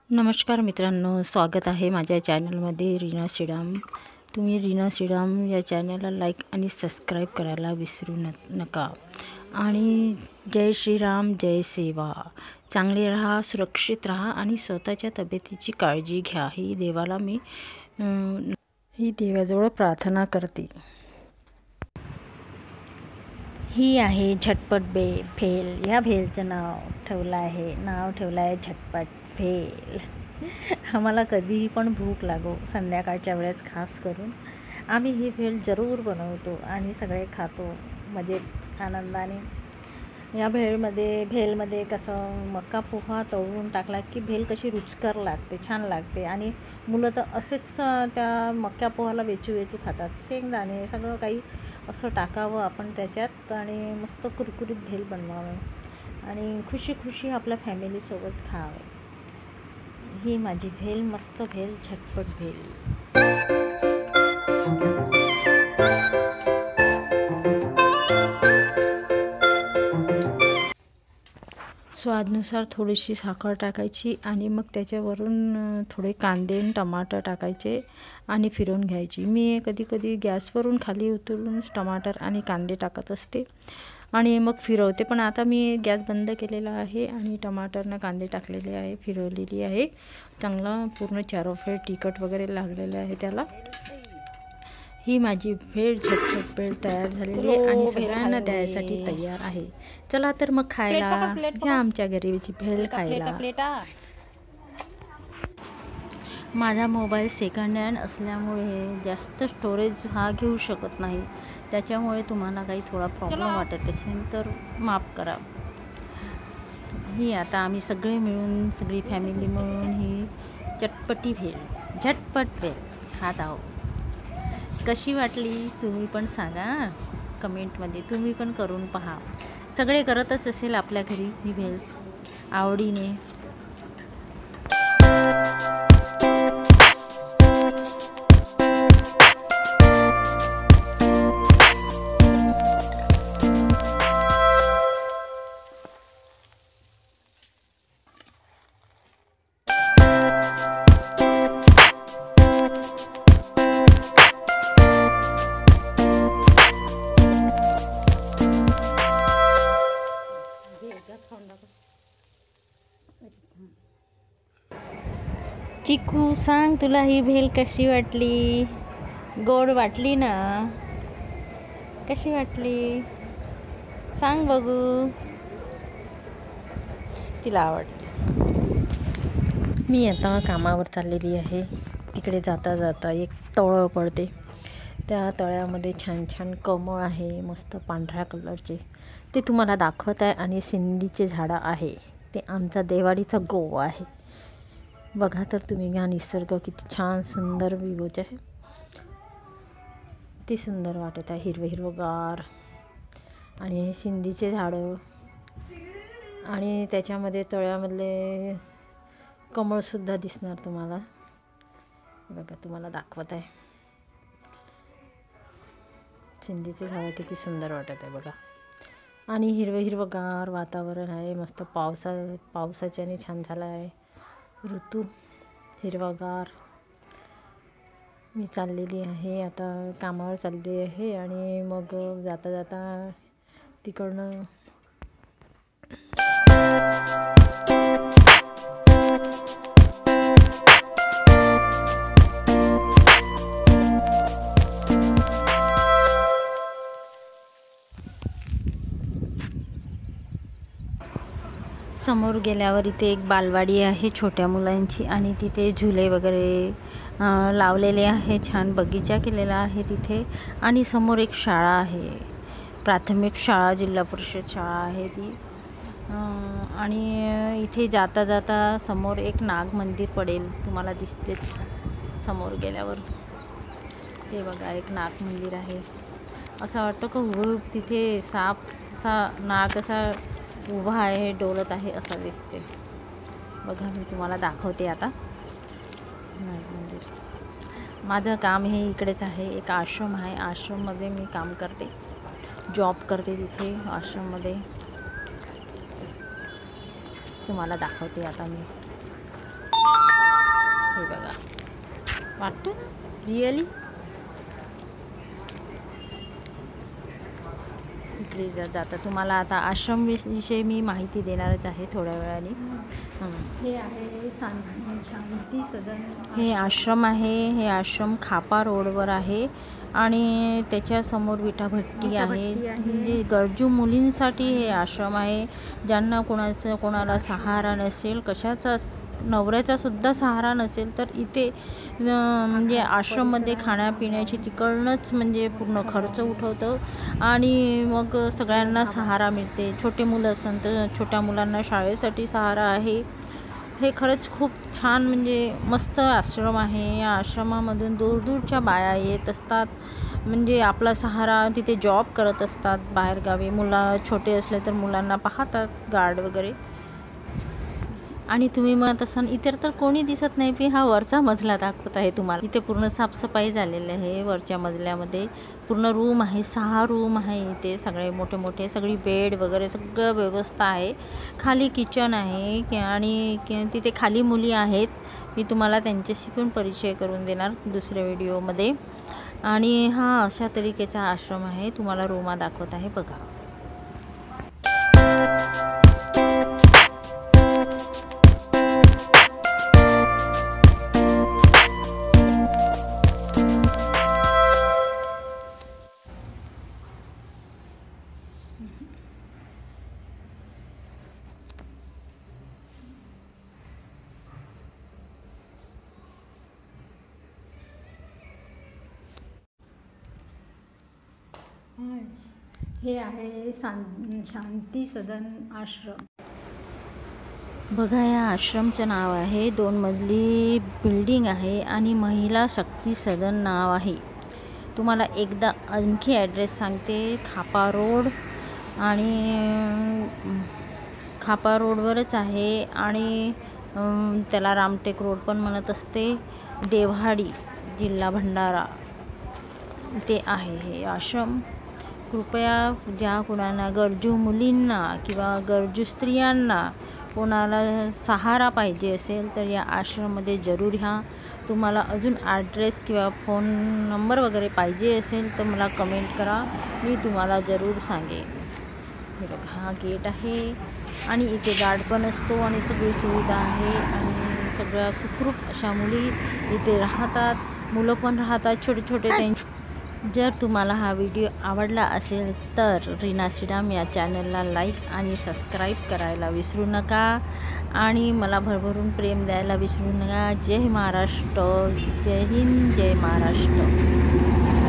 नमस्कार मित्रांनो, स्वागत आहे माझ्या चॅनलमध्ये रीना श्रीराम। तुम्ही रीना श्रीराम या चॅनलला लाईक आणि सबस्क्राईब करायला विसरू नका। आणि जय श्रीराम, जय सेवा। चांगले राहा, सुरक्षित राहा आणि स्वतःच्या तब्येतीची काळजी घ्या। ही देवाजवळ प्रार्थना करते। ही आहे झटपट भेल। या भेलचं नाव ठेवलं आहे झटपट भेल। आम्हाला कधीही पण भूक लागो, संध्याकाळच्या वेळेस खास करून आम्ही ही भेल जरूर बनवतो आणि सगळे खातो मजेत आनंदाने। या भेलमध्ये कसं मका पोहा तळून टाकला की भेल कशी रुचकर लागते, छान लागते। आणि मुलं तर असेच त्या मक्या पोहाला वेचू खातात। शेंगदाणे सगळं काही असं टाकावं आपण त्याच्यात आणि मस्त कुरकुरीत भेल बनवावं आणि खुशी आपल्या फॅमिलीसोबत खावे। ही माझी भेल, मस्त भेल, झटपट भेल। स्वादानुसार थोडीशी साखर टाकायची आणि मग त्याच्यावरून थोडे कांदे आणि टमाटर टाकायचे आणि फिरवून घ्यायची। मी कधी गॅसवरून खाली उतरून टमाटर आणि कांदे टाकत असते आणि मग फिरवते। पण आता मी गॅस बंद केलेला आहे आणि टमाटरनं कांदे टाकलेले आहे, फिरवलेली आहे। चांगला पूर्ण चारोफेर तिखट वगैरे लागलेलं आहे त्याला। ही माझी भेल, झटपट भेल तयार झालेली आहे आणि सगळ्यांना द्यायसाठी तयार आहे। चला तर मग खायला या आमच्या घरीची भेल खायला। माझा मोबाईल सेकंड हँड असल्यामुळे जास्त स्टोरेज हा घेऊ शकत नाही, त्याच्यामुळे तुम्हाला काही थोडा प्रॉब्लेम वाटत असेल तर माफ करा। ही आता आम्ही सगळी फॅमिली मिळून ही झटपट भेल खात आहोत। कशी वाटली तुम्ही पण सांगा कमेंटमध्ये, तुम्ही पण करून पहा। सगळे करतच असेल आपल्या घरी ही भेल आवडीने। चिकू, सांग तुला ही भेल कशी वाटली? गोड वाटली ना? कशी वाटली सांग बघू। तिला आवडली। मी आता कामावर चाललेली आहे। तिकडे जाता एक तळं पडते, त्या तळ्यामध्ये छान कमळ आहे, मस्त पांढऱ्या कलरचे, ते तुम्हाला दाखवत आहे। आणि सिंदीचे झाडं आहे, ते आमचा देवाडीचा गोवा आहे। बघा तर तुम्ही, हा निसर्ग किती छान सुंदर विवोच आहे, किती सुंदर वाटत आहे, हिरवगार। आणि सिंदीचे झाडं आणि त्याच्यामध्ये तळ्यामधले कमळसुद्धा दिसणार तुम्हाला। बघा, तुम्हाला दाखवत आहे, सिंदीचे झाडं किती सुंदर वाटत आहे बघा। आणि हिरवगार वातावरण आहे, मस्त पावसाच्याने छान झाला आहे ऋतू, हिरवागार। मी चाललेली आहे आता, कामावर चालली आहे आणि मग जाता तिकडनं समोर गेल्यावर इथे एक बालवाडी आहे छोट्या मुलांची आणि तिथे झुले वगैरे लावलेले आहे, छान बगीचा केलेला आहे तिथे। आणि समोर एक शाळा आहे, प्राथमिक शाळा, जिल्हा परिषद शाळा आहे ती। आणि इथे जाता समोर एक नाग मंदिर पडेल, तुम्हाला दिसतेच समोर गेल्यावर, ते बघा एक नाग मंदिर आहे। असं वाटतं का तिथे साप असा नाग असा उभा आहे, डोलत आहे असं दिसते। बघा, मी तुम्हाला दाखवते आता नाग मंदिर। माझं काम हे इकडेच आहे, एक आश्रम आहे, आश्रममध्ये मी काम करते, जॉब करते तिथे आश्रममध्ये। तुम्हाला दाखवते आता मी। हे बघा, वाटतं रिअली. इकडे जाता तुम्हाला आता आश्रम विषयी मी माहिती देणारच आहे थोड्या वेळाने. हे आहे शांती सदन. हे आश्रम आहे. हे आश्रम खापा रोडवर आहे आणि त्याच्यासमोर विठाभट्टी आहे. म्हणजे गरजू मुलींसाठी हे आश्रम आहे. ज्यांना कोणाला सहारा नसेल, कशाचा नवऱ्याचा सुद्धा सहारा नसेल, तर इथे म्हणजे आश्रममध्ये खाण्यापिण्याची तिकडनंच म्हणजे पूर्ण खर्च उठवतं आणि मग सगळ्यांना सहारा मिळते. छोटे मुलं असेल तर छोट्या मुलांना शाळेसाठी सहारा आहे. हे खरंच खूप छान म्हणजे मस्त आश्रम आहे. या आश्रमामधून दूरदूरच्या बाया येत असतात. म्हणजे आपला सहारा तिथे जॉब करत असतात बाहेरगावी. छोटे असले तर मुलांना पाहतात, गार्ड वगैरे. आणि तुम्ही म्हणत असाल इतर तर कोणी दिसत नाही, की हा वरचा मजला दाखवत आहे तुम्हाला. इथे पूर्ण साफसफाई झालेली आहे. वरच्या मजल्यामध्ये पूर्ण रूम आहे, 6 रूम आहे इथे. सगळे मोठे मोठे, सगळी बेड वगैरे सगळं व्यवस्था आहे. खाली किचन आहे आणि तिथे खाली मुली आहेत. मी तुम्हाला त्यांच्याशी पण परिचय करून देणार दुसऱ्या व्हिडिओमध्ये. आणि हा अशा तरीकेचा आश्रम आहे. तुम्हाला रूमा दाखवत आहे बघा. हे आहे शांती सदन आश्रम. बघा, या आश्रमचं नाव आहे. 2 मजली बिल्डिंग आहे आणि महिला शक्ती सदन नाव आहे. तुम्हाला एकदा आणखी ॲड्रेस सांगते. खापा रोड आणि खापा रोडवरच आहे आणि त्याला रामटेक रोड पण म्हणत असते. देवहाडी, जिल्हा भंडारा ते आहे हे आश्रम. कृपया ज्या कुणाला गरजू मुलींना किंवा गरजू स्त्रियांना कोणाला सहारा पाहिजे असेल तर या आश्रममध्ये जरूर ह्या. तुम्हाला अजून ॲड्रेस किंवा फोन नंबर वगैरे पाहिजे असेल तर मला कमेंट करा, मी तुम्हाला जरूर सांगेन. हे बघा, हा गेट आहे आणि इथे गार्ड पण असतो आणि सगळी सुविधा आहे आणि सगळ्या सुखरूप अशा मुली इथे राहतात. मुलं पण राहतात छोटे छोटे. जर तुम्हाला हा व्हिडिओ आवडला असेल तर रीना श्रीराम या चॅनलला लाईक आणि सबस्क्राईब करायला विसरू नका आणि मला भरभरून प्रेम द्यायला विसरू नका. जय महाराष्ट्र, जय हिंद, जय महाराष्ट्र.